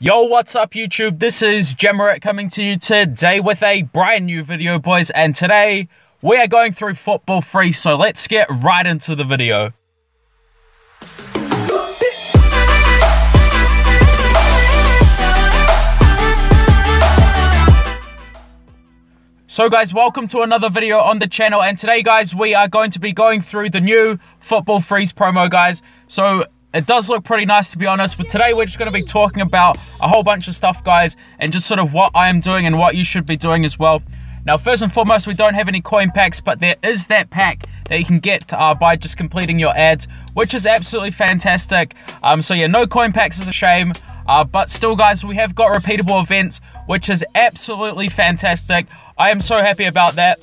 Yo, what's up YouTube? This is JamMerit coming to you today with a brand new video, boys, and today we are going through Football Free, so let's get right into the video. So guys, welcome to another video on the channel, and today guys, we are going to be going through the new Football Freeze promo, guys. So it does look pretty nice, to be honest, but today we're just going to be talking about a whole bunch of stuff, guys, and just sort of what I am doing and what you should be doing as well. Now, first and foremost, we don't have any coin packs, but there is that pack that you can get by just completing your ads, which is absolutely fantastic. So yeah, no coin packs is a shame, but still, guys, we have got repeatable events, which is absolutely fantastic. I am so happy about that.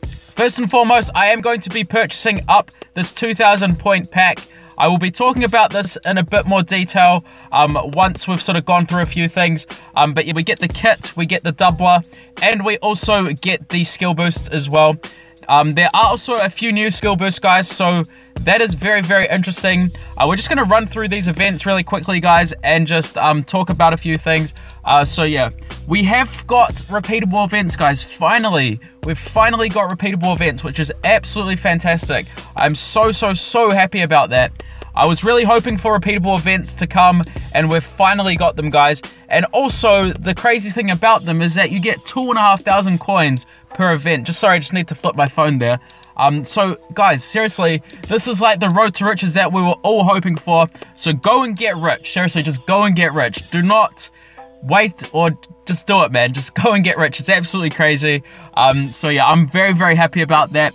First and foremost, I am going to be purchasing up this 2,000 point pack. I will be talking about this in a bit more detail once we've sort of gone through a few things. But yeah, we get the kit, we get the doubler, and we also get the skill boosts as well. There are also a few new skill boosts, guys, so that is very, very interesting. We're just going to run through these events really quickly, guys, and just talk about a few things. So yeah, we have got repeatable events, guys. Finally, we've finally got repeatable events, which is absolutely fantastic. I'm so happy about that. I was really hoping for repeatable events to come, and we've finally got them, guys. And also, the crazy thing about them is that you get 2,500 coins per event. Sorry, I just need to flip my phone there. So guys, seriously, this is like the road to riches that we were all hoping for. So go and get rich. Seriously, just go and get rich. Do not wait, or just do it, man. Just go and get rich. It's absolutely crazy. So yeah, I'm very happy about that.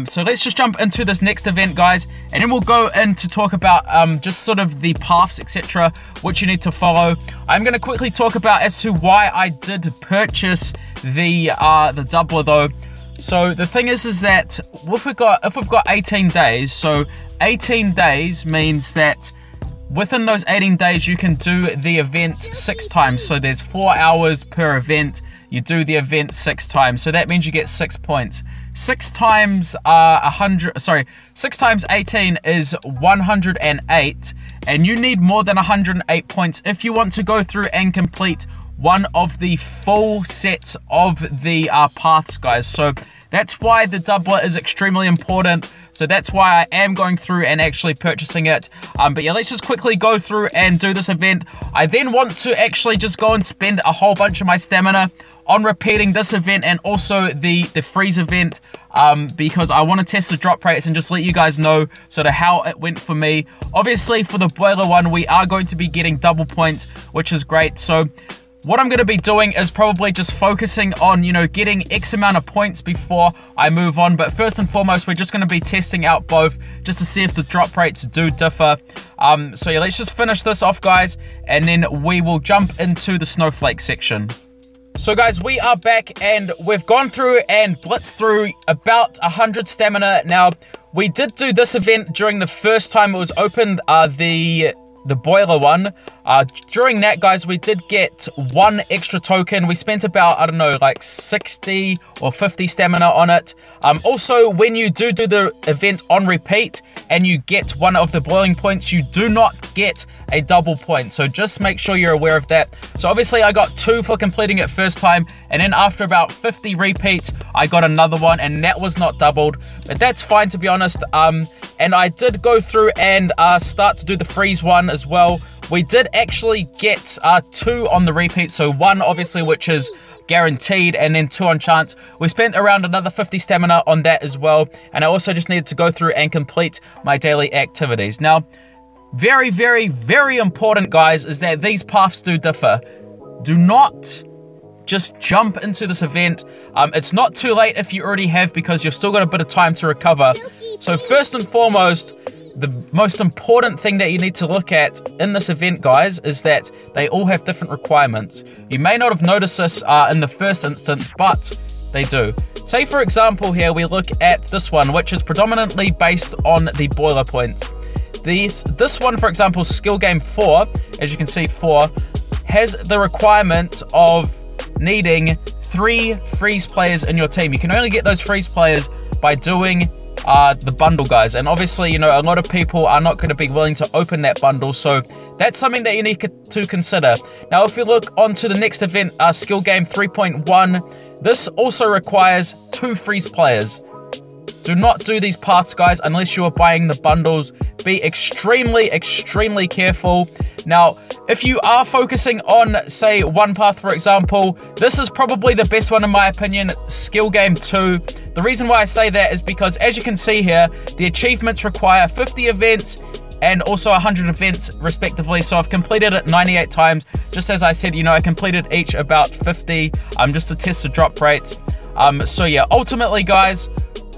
So let's just jump into this next event, guys, and then we'll go in to talk about just sort of the paths, etc., which you need to follow. I'm going to quickly talk about as to why I did purchase the doubler, though. So the thing is that if we've got 18 days, so 18 days means that within those 18 days you can do the event 6 times. So there's 4 hours per event. You do the event 6 times, so that means you get 6 points. 6 times 6 times 18 is 108, and you need more than 108 points if you want to go through and complete one of the full sets of the paths, guys. So that's why the doubler is extremely important. So that's why I am going through and actually purchasing it. But yeah, let's just quickly go through and do this event. I then want to actually just go and spend a whole bunch of my stamina on repeating this event and also the freeze event, because I want to test the drop rates and just let you guys know sort of how it went for me. Obviously, for the boiler one, we are going to be getting double points, which is great. So what I'm going to be doing is probably just focusing on, you know, getting X amount of points before I move on. But first and foremost, we're just going to be testing out both just to see if the drop rates do differ. So yeah, let's just finish this off, guys, and then we will jump into the snowflake section. So guys, we are back, and we've gone through and blitzed through about 100 stamina. Now, we did do this event during the first time it was opened, the boiler one. During that, guys, we did get 1 extra token. We spent about, I don't know, like 60 or 50 stamina on it. Also, when you do the event on repeat and you get one of the boiling points, you do not get a double point. So just make sure you're aware of that. So obviously I got 2 for completing it first time, and then after about 50 repeats, I got another one, and that was not doubled. But that's fine, to be honest. And I did go through and start to do the freeze one as well. We did actually get 2 on the repeat, so 1 obviously, which is guaranteed, and then 2 on chance. We spent around another 50 stamina on that as well, and I also just needed to go through and complete my daily activities. Now, very important, guys, is that these paths do differ. Do not just jump into this event. It's not too late if you already have, because you've still got a bit of time to recover. So first and foremost, the most important thing that you need to look at in this event, guys, is that they all have different requirements. You may not have noticed this in the first instance, but they do. Say, for example, here we look at this one, which is predominantly based on the boiler points. This one, for example, Skill Game 4, as you can see, 4, has the requirement of needing 3 freeze players in your team. You can only get those freeze players by doing the bundle, guys, and obviously, you know, a lot of people are not going to be willing to open that bundle, so that's something that you need to consider. Now, if you look onto the next event, Skill Game 3.1, this also requires 2 freeze players. Do not do these paths, guys, unless you are buying the bundles. Be extremely, extremely careful. Now, if you are focusing on, say, one path, for example, this is probably the best one in my opinion, Skill Game 2. The reason why I say that is because, as you can see here, the achievements require 50 events and also 100 events respectively. So I've completed it 98 times. Just as I said, you know, I completed each about 50 just to test the drop rates. So yeah, ultimately, guys,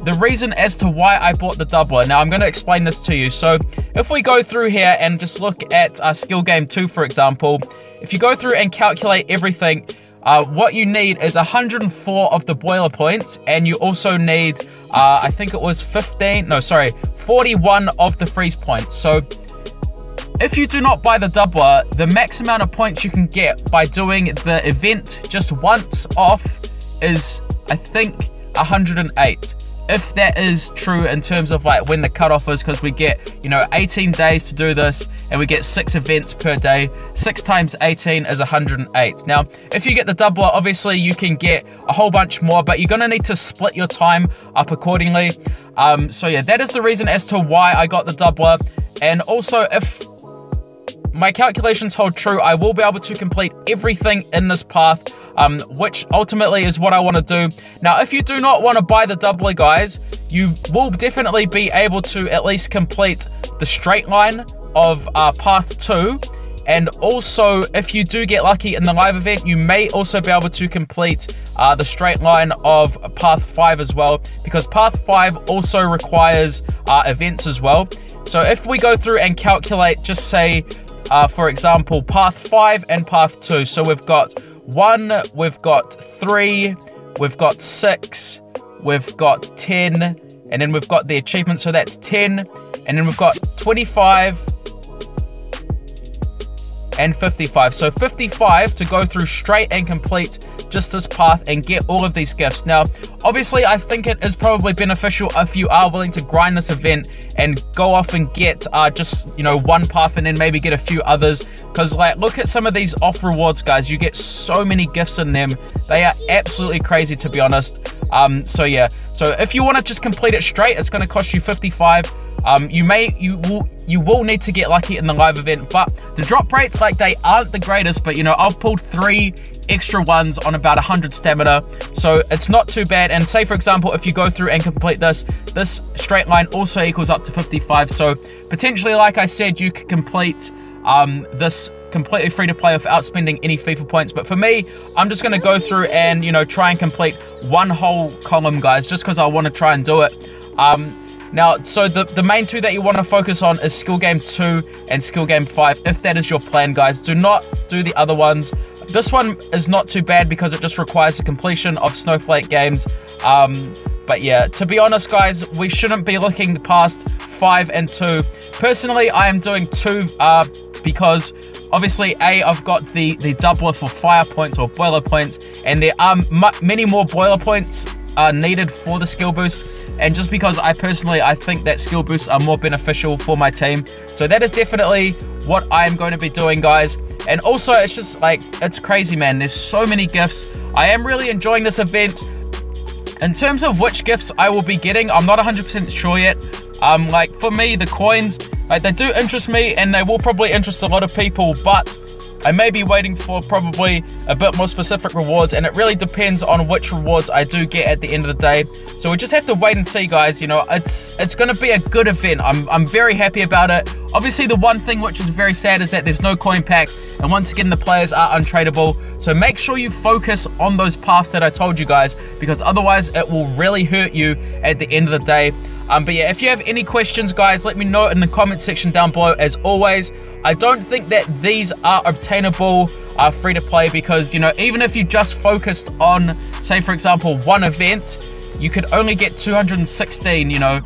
the reason as to why I bought the doubler. Now, I'm going to explain this to you. So if we go through here and just look at Skill Game 2, for example, if you go through and calculate everything, what you need is 104 of the boiler points, and you also need, I think it was 41 of the freeze points. So if you do not buy the doubler, the max amount of points you can get by doing the event just once off is, I think, 108. If that is true in terms of like when the cutoff is, because we get, you know, 18 days to do this and we get 6 events per day. 6 times 18 is 108. Now, if you get the doubler, obviously you can get a whole bunch more, but you're gonna need to split your time up accordingly. So yeah, that is the reason as to why I got the doubler. And also, if my calculations hold true, I will be able to complete everything in this path, which ultimately is what I want to do. Now, if you do not want to buy the doubler, guys, you will definitely be able to at least complete the straight line of path 2. And also, if you do get lucky in the live event, you may also be able to complete the straight line of path 5 as well, because path 5 also requires events as well. So if we go through and calculate, just say, for example, path 5 and path 2. So we've got 1, we've got 3, we've got 6, we've got 10, and then we've got the achievement, so that's 10, and then we've got 25 and 55. So 55 to go through straight and complete just this path and get all of these gifts. Now, obviously, I think it is probably beneficial if you are willing to grind this event and go off and get just, you know, one path and then maybe get a few others. Because, like, look at some of these off rewards, guys. You get so many gifts in them. They are absolutely crazy, to be honest. So yeah, so if you want to just complete it straight, it's going to cost you 55. You will need to get lucky in the live event, but the drop rates, like, they aren't the greatest. But, you know, I've pulled 3 extra ones on about 100 stamina, so it's not too bad. And say, for example, if you go through and complete this straight line also equals up to 55. So potentially, like I said, you could complete this completely free to play without spending any FIFA points. But for me, I'm just going to go through and, you know, try and complete one whole column, guys, just because I want to try and do it. Now, so the main 2 that you want to focus on is Skill Game 2 and Skill Game 5, if that is your plan, guys. Do not do the other ones. This one is not too bad because it just requires the completion of Snowflake games. But yeah, to be honest, guys, we shouldn't be looking past 5 and 2. Personally, I am doing 2 because obviously, I've got the doubler for fire points or boiler points, and there are many more boiler points needed for the skill boost. And just because I think that skill boosts are more beneficial for my team. So that is definitely what I'm going to be doing, guys. And also, it's just like, it's crazy, man. There's so many gifts. I am really enjoying this event. In terms of which gifts I will be getting, I'm not 100% sure yet. Like, for me, the coins, like, they do interest me, and they will probably interest a lot of people, but I may be waiting for probably a bit more specific rewards, and it really depends on which rewards I do get at the end of the day. So we just have to wait and see, guys. You know, it's going to be a good event. I'm very happy about it. Obviously, the one thing which is very sad is that there's no coin pack, and once again, the players are untradeable. So make sure you focus on those paths that I told you, guys, because otherwise it will really hurt you at the end of the day. But yeah, if you have any questions, guys, let me know in the comment section down below. As always, I don't think that these are obtainable free to play, because, you know, even if you just focused on, say, for example, one event, you could only get 216, you know,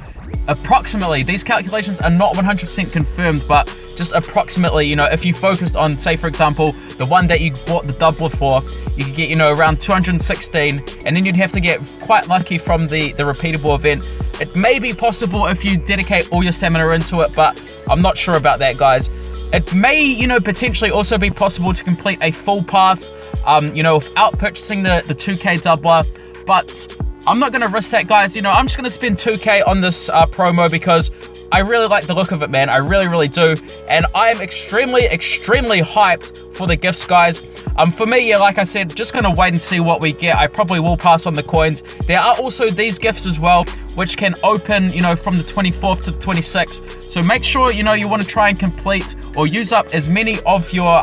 approximately. These calculations are not 100% confirmed, but just approximately, you know, if you focused on, say, for example, the one that you bought the doubler for, you could get, you know, around 216, and then you'd have to get quite lucky from the repeatable event. It may be possible if you dedicate all your stamina into it, but I'm not sure about that, guys. It may, you know, potentially also be possible to complete a full path, you know, without purchasing the 2K doubler, but I'm not going to risk that, guys. You know, I'm just going to spend 2K on this promo because I really like the look of it, man. I really, really do. And I am extremely, extremely hyped for the gifts, guys. For me, yeah, like I said, just going to wait and see what we get. I probably will pass on the coins. There are also these gifts as well, which can open, you know, from the 24th to the 26th. So make sure, you know, you want to try and complete or use up as many of your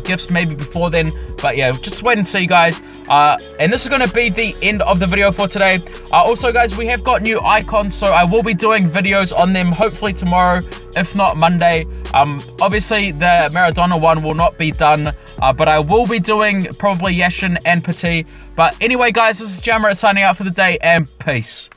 gifts maybe before then. But yeah, just wait and see, guys. And this is going to be the end of the video for today. Also, guys, we have got new icons, so I will be doing videos on them hopefully tomorrow, if not Monday. Obviously, the Maradona one will not be done, but I will be doing probably Yashin and Petit. But anyway, guys, this is JamMerit signing out for the day, and peace.